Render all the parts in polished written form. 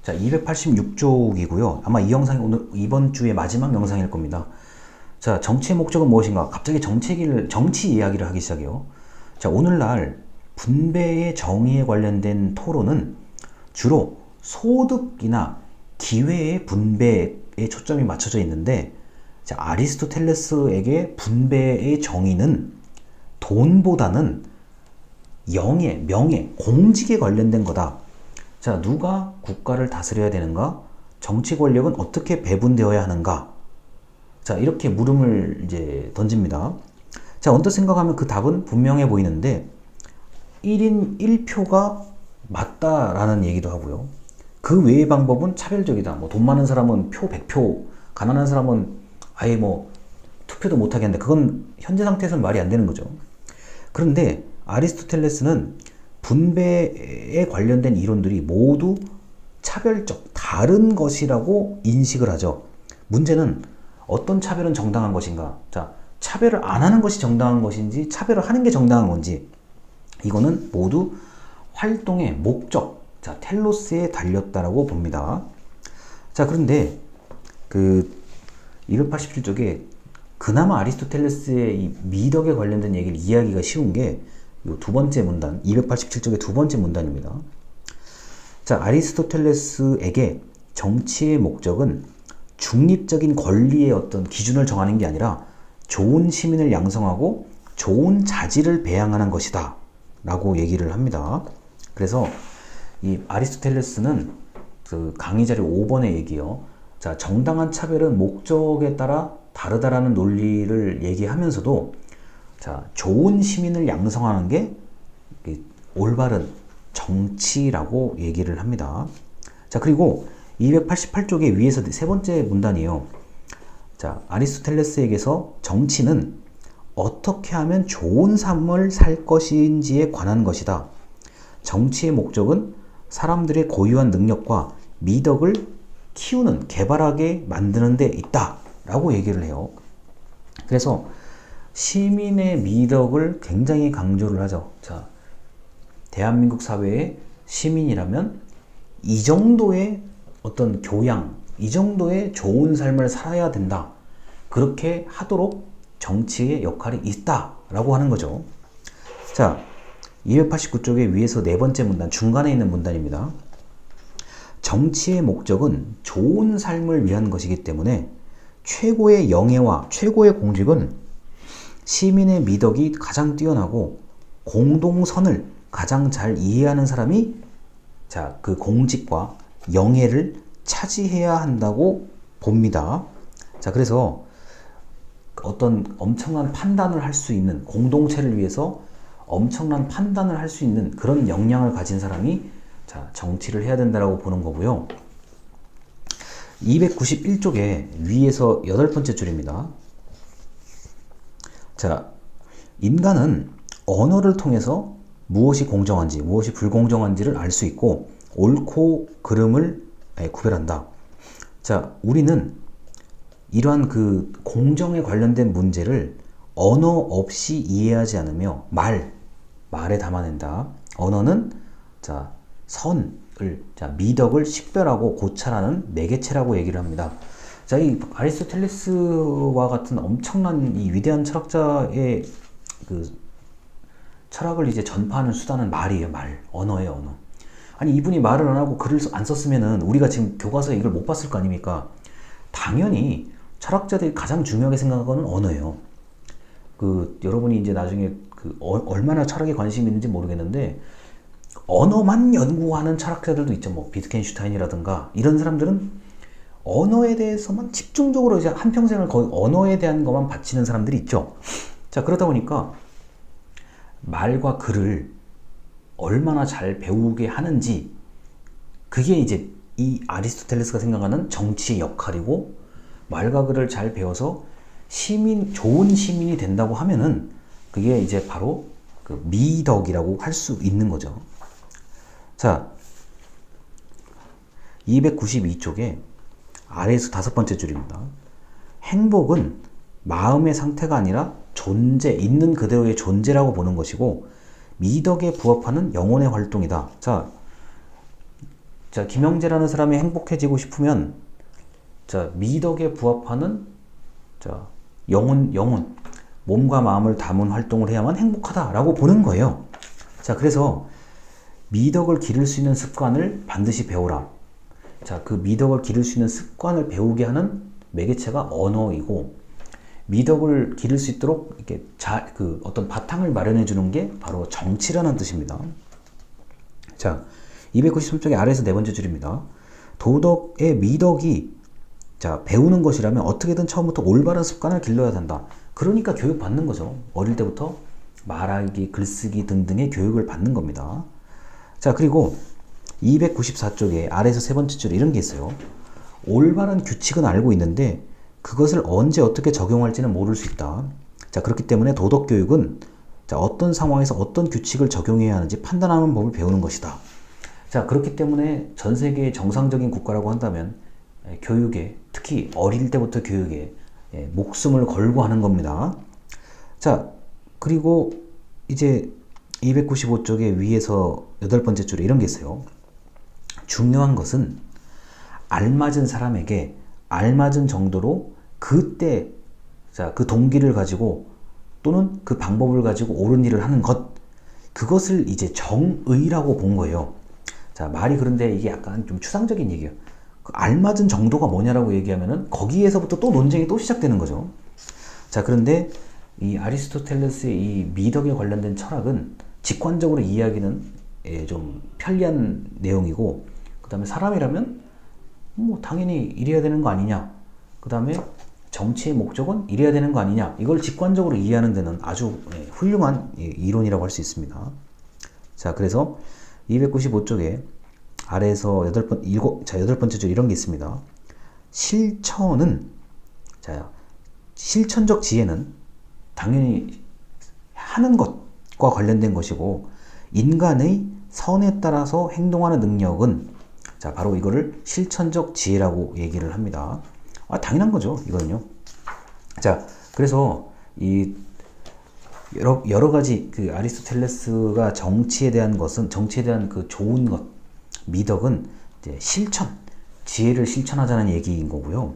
자, 286쪽이고요. 아마 이 영상이 오늘 이번 주의 마지막 영상일 겁니다. 자, 정치의 목적은 무엇인가? 갑자기 정치 이야기를 하기 시작해요. 자, 오늘날 분배의 정의에 관련된 토론은 주로 소득이나 기회의 분배에 초점이 맞춰져 있는데, 자, 아리스토텔레스에게 분배의 정의는 돈보다는 영예, 명예, 공직에 관련된 거다. 자, 누가 국가를 다스려야 되는가? 정치 권력은 어떻게 배분되어야 하는가? 자, 이렇게 물음을 이제 던집니다. 자, 언뜻 생각하면 그 답은 분명해 보이는데 1인 1표가 맞다라는 얘기도 하고요. 그 외의 방법은 차별적이다. 뭐 돈 많은 사람은 표 100표, 가난한 사람은 아예 뭐 투표도 못 하겠는데 그건 현재 상태에서는 말이 안 되는 거죠. 그런데 아리스토텔레스는 분배에 관련된 이론들이 모두 차별적, 다른 것이라고 인식을 하죠. 문제는 어떤 차별은 정당한 것인가? 자, 차별을 안 하는 것이 정당한 것인지, 차별을 하는 게 정당한 건지, 이거는 모두 활동의 목적, 자, 텔로스에 달렸다라고 봅니다. 자, 그런데 그 287쪽에 그나마 아리스토텔레스의 이 미덕에 관련된 얘기를 이해하기가 쉬운 게 이 두 번째 문단, 287쪽의 두 번째 문단입니다. 자, 아리스토텔레스에게 정치의 목적은 중립적인 권리의 어떤 기준을 정하는 게 아니라 좋은 시민을 양성하고 좋은 자질을 배양하는 것이다 라고 얘기를 합니다. 그래서 이 아리스토텔레스는 그 강의 자료 5번의 얘기요. 자, 정당한 차별은 목적에 따라 다르다라는 논리를 얘기하면서도, 자, 좋은 시민을 양성하는 게 올바른 정치라고 얘기를 합니다. 자, 그리고 288쪽의 위에서 세 번째 문단이에요. 자, 아리스토텔레스에게서 정치는 어떻게 하면 좋은 삶을 살 것인지에 관한 것이다. 정치의 목적은 사람들의 고유한 능력과 미덕을 키우는, 개발하게 만드는 데 있다 라고 얘기를 해요. 그래서 시민의 미덕을 굉장히 강조를 하죠. 자, 대한민국 사회의 시민이라면 이 정도의 어떤 교양, 이 정도의 좋은 삶을 살아야 된다. 그렇게 하도록 정치의 역할이 있다 라고 하는 거죠. 자, 289쪽의 위에서 네 번째 문단, 중간에 있는 문단입니다. 정치의 목적은 좋은 삶을 위한 것이기 때문에 최고의 영예와 최고의 공직은 시민의 미덕이 가장 뛰어나고 공동선을 가장 잘 이해하는 사람이, 자, 그 공직과 영예를 차지해야 한다고 봅니다. 자, 그래서 어떤 엄청난 판단을 할 수 있는, 공동체를 위해서 엄청난 판단을 할 수 있는 그런 역량을 가진 사람이, 자, 정치를 해야 된다라고 보는 거고요. 291쪽에 위에서 여덟 번째 줄입니다. 자, 인간은 언어를 통해서 무엇이 공정한지, 무엇이 불공정한지를 알 수 있고 옳고 그름을 구별한다. 자, 우리는 이러한 그 공정에 관련된 문제를 언어 없이 이해하지 않으며 말에 담아낸다. 언어는, 자, 선을, 자, 미덕을 식별하고 고찰하는 매개체라고 얘기를 합니다. 자, 이 아리스토텔레스와 같은 엄청난 이 위대한 철학자의 그 철학을 이제 전파하는 수단은 말이에요. 언어예요, 언어. 아니, 이분이 말을 안 하고 글을 안 썼으면은 우리가 지금 교과서에 이걸 못 봤을 거 아닙니까? 당연히 철학자들이 가장 중요하게 생각하는 거는 언어예요. 그 여러분이 이제 나중에 그 얼마나 철학에 관심이 있는지 모르겠는데 언어만 연구하는 철학자들도 있죠. 뭐 비트겐슈타인이라든가 이런 사람들은 언어에 대해서만 집중적으로 이제 한평생을 거의 언어에 대한 것만 바치는 사람들이 있죠. 자, 그러다 보니까 말과 글을 얼마나 잘 배우게 하는지, 그게 이제 이 아리스토텔레스가 생각하는 정치의 역할이고, 말과 글을 잘 배워서 좋은 시민이 된다고 하면은 그게 이제 바로 그 미덕이라고 할 수 있는 거죠. 자, 292쪽에 아래에서 다섯 번째 줄입니다. 행복은 마음의 상태가 아니라 있는 그대로의 존재라고 보는 것이고 미덕에 부합하는 영혼의 활동이다. 자, 자, 김영재라는 사람이 행복해지고 싶으면 자, 미덕에 부합하는 자, 영혼, 몸과 마음을 담은 활동을 해야만 행복하다라고 보는 거예요. 자, 그래서 미덕을 기를 수 있는 습관을 반드시 배우라. 자, 그 미덕을 기를 수 있는 습관을 배우게 하는 매개체가 언어이고, 미덕을 기를 수 있도록 이렇게 어떤 바탕을 마련해 주는 게 바로 정치라는 뜻입니다. 자, 293쪽의 아래에서 네 번째 줄입니다. 도덕의 미덕이 자, 배우는 것이라면 어떻게든 처음부터 올바른 습관을 길러야 한다. 그러니까 교육받는 거죠. 어릴 때부터 말하기, 글쓰기 등등의 교육을 받는 겁니다. 자, 그리고 294쪽에 아래에서 세 번째 줄에 이런 게 있어요. 올바른 규칙은 알고 있는데 그것을 언제 어떻게 적용할지는 모를 수 있다. 자, 그렇기 때문에 도덕교육은 자, 어떤 상황에서 어떤 규칙을 적용해야 하는지 판단하는 법을 배우는 것이다. 자, 그렇기 때문에 전 세계의 정상적인 국가라고 한다면 교육에, 특히 어릴 때부터 교육에 목숨을 걸고 하는 겁니다. 자, 그리고 이제 295쪽에 위에서 여덟 번째 줄에 이런 게 있어요. 중요한 것은 알맞은 사람에게 알맞은 정도로 그때 자, 그 동기를 가지고 또는 그 방법을 가지고 옳은 일을 하는 것, 그것을 이제 정의라고 본 거예요. 자, 말이 그런데 이게 약간 좀 추상적인 얘기예요. 그 알맞은 정도가 뭐냐라고 얘기하면은 거기에서부터 또 논쟁이 또 시작되는 거죠. 자, 그런데 이 아리스토텔레스의 이 미덕에 관련된 철학은 직관적으로 이해하기는 좀 편리한 내용이고, 그 다음에 사람이라면 뭐 당연히 이래야 되는 거 아니냐, 그 다음에 정치의 목적은 이래야 되는 거 아니냐, 이걸 직관적으로 이해하는 데는 아주 훌륭한 이론이라고 할 수 있습니다. 자, 그래서 295쪽에 아래에서 여덟 번째 줄 이런 게 있습니다. 실천은, 자, 실천적 지혜는 당연히 하는 것과 관련된 것이고, 인간의 선에 따라서 행동하는 능력은 자, 바로 이거를 실천적 지혜라고 얘기를 합니다. 당연한 거죠, 이거는요. 자, 그래서 이 여러 가지 그 아리스토텔레스가 정치에 대한 그 좋은 것, 미덕은 이제 지혜를 실천하자는 얘기인 거고요.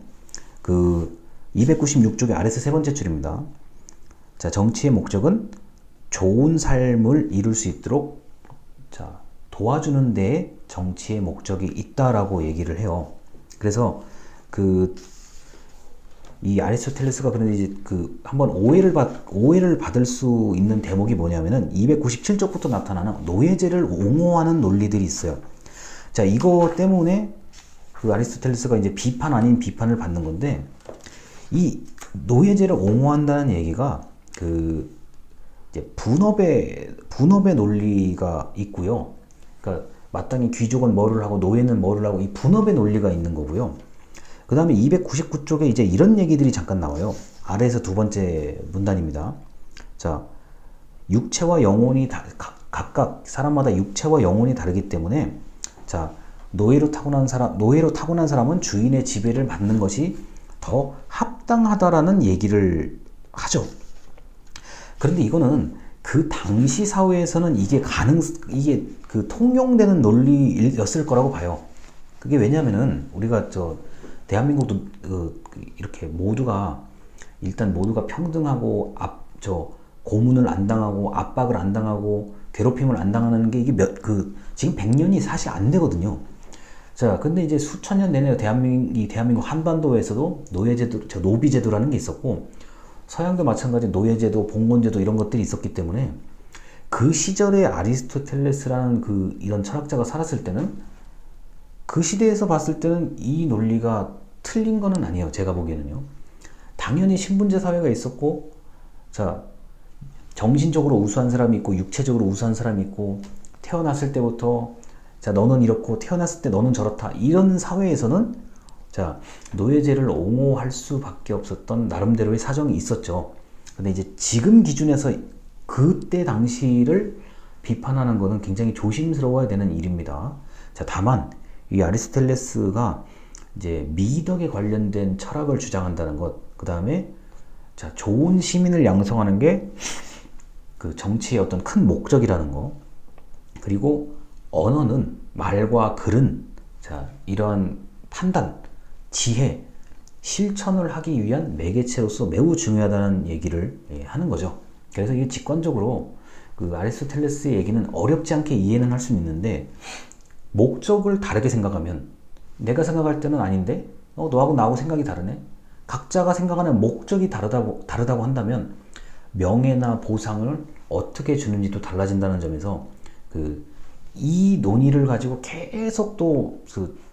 그 296쪽의 아래서 세 번째 줄입니다. 자, 정치의 목적은 좋은 삶을 이룰 수 있도록 자, 도와주는 데에 정치의 목적이 있다라고 얘기를 해요. 그래서 이 아리스토텔레스가 그런데 이제 한번 오해를 받을 수 있는 대목이 뭐냐면은 297쪽부터 나타나는 노예제를 옹호하는 논리들이 있어요. 자, 이거 때문에 그 아리스토텔레스가 이제 비판 아닌 비판을 받는 건데, 이 노예제를 옹호한다는 얘기가 이제 분업의 논리가 있고요. 그러니까 마땅히 귀족은 뭐를 하고 노예는 뭐를 하고, 이 분업의 논리가 있는 거고요. 그 다음에 299쪽에 이제 이런 얘기들이 잠깐 나와요. 아래에서 두 번째 문단입니다. 자, 육체와 영혼이 각각 사람마다 육체와 영혼이 다르기 때문에 자, 노예로 타고난 사람은 주인의 지배를 받는 것이 더 합당하다라는 얘기를 하죠. 그런데 이거는 그 당시 사회에서는 이게 통용되는 논리였을 거라고 봐요. 그게 왜냐면은 우리가 대한민국도 이렇게 모두가 평등하고 고문을 안 당하고 압박을 안 당하고 괴롭힘을 안 당하는 게 이게 지금 100년이 사실 안 되거든요. 자, 근데 이제 수천 년 내내 대한민국 한반도에서도 노비제도라는 게 있었고, 서양도 마찬가지 노예제도, 봉건제도 이런 것들이 있었기 때문에 그 시절에 아리스토텔레스라는 이런 철학자가 살았을 때는 그 시대에서 봤을 때는 이 논리가 틀린 거는 아니에요. 제가 보기에는요. 당연히 신분제 사회가 있었고, 자, 정신적으로 우수한 사람이 있고 육체적으로 우수한 사람이 있고, 태어났을 때부터 자, 너는 이렇고 태어났을 때 너는 저렇다, 이런 사회에서는 자, 노예제를 옹호할 수밖에 없었던 나름대로의 사정이 있었죠. 근데 이제 지금 기준에서 그때 당시를 비판하는 것은 굉장히 조심스러워야 되는 일입니다. 자, 다만 이 아리스토텔레스가 이제 미덕에 관련된 철학을 주장한다는 것, 그 다음에 자, 좋은 시민을 양성하는 게 그 정치의 어떤 큰 목적이라는 거, 그리고 언어는, 말과 글은 자, 이러한 판단, 지혜, 실천을 하기 위한 매개체로서 매우 중요하다는 얘기를 하는 거죠. 그래서 이게 직관적으로 그 아리스토텔레스의 얘기는 어렵지 않게 이해는 할 수는 있는데, 목적을 다르게 생각하면, 내가 생각할 때는 아닌데 너하고 나하고 생각이 다르네, 각자가 생각하는 목적이 다르다고 한다면 명예나 보상을 어떻게 주는지도 달라진다는 점에서 이 논의를 가지고 계속 또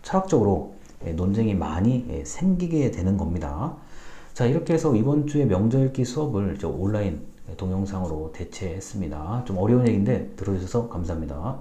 철학적으로 논쟁이 많이 생기게 되는 겁니다. 자, 이렇게 해서 이번 주에 명절 읽기 수업을 온라인 동영상으로 대체했습니다. 좀 어려운 얘기인데 들어주셔서 감사합니다.